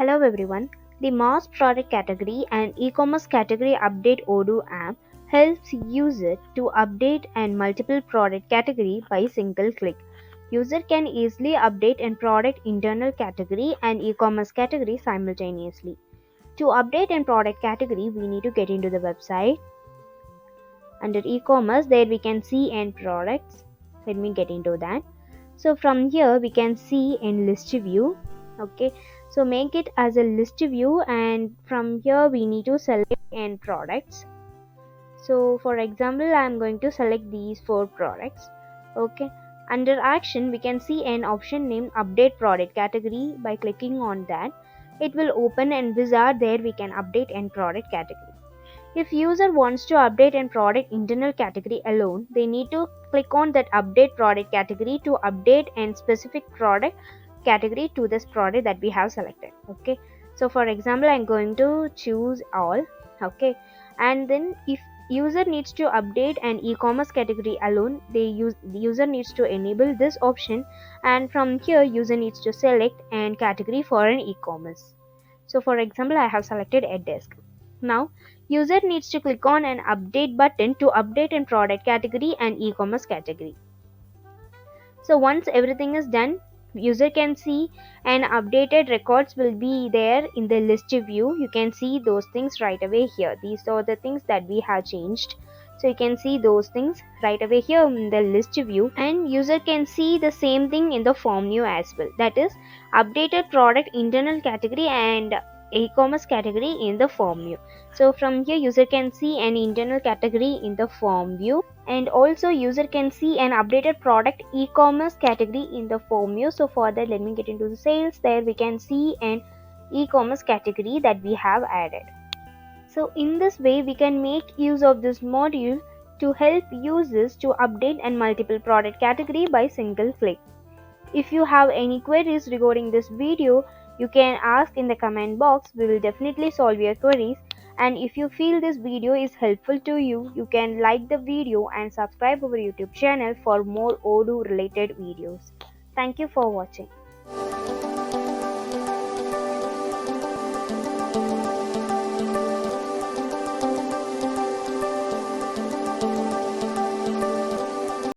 Hello everyone. The mass product category and e-commerce category update Odoo app helps user to update and multiple product category by single click. User can easily update and product internal category and e-commerce category simultaneously. To update and product category, we need to get into the website. Under e-commerce, there we can see and products. Let me get into that. So from here we can see in list view. Okay, so make it as a list view, and from here we need to select end products. So for example, I am going to select these 4 products. Okay, under action we can see an option named update product category. By clicking on that, it will open and wizard. There we can update and product category. If user wants to update an product internal category alone, they need to click on that update product category to update and specific product category to this product that we have selected. Okay, so for example, I'm going to choose all. Okay, and then if user needs to update an e-commerce category alone, the user needs to enable this option, and from here user needs to select an category for an e-commerce. So for example, I have selected a desk. Now user needs to click on an update button to update in product category and e-commerce category. So once everything is done, user can see and updated records will be there in the list view. You can see those things right away here. These are the things that we have changed. So you can see those things right away here in the list view, and user can see the same thing in the form view as well. That is updated product internal category and e-commerce category in the form view. So from here user can see an internal category in the form view, and also user can see an updated product e-commerce category in the form view. So for that, let me get into the sales. There we can see an e-commerce category that we have added. So in this way we can make use of this module to help users to update and multiple product category by single click. If you have any queries regarding this video, you can ask in the comment box. We will definitely solve your queries. And if you feel this video is helpful to you, you can like the video and subscribe our YouTube channel for more Odoo related videos. Thank you for watching.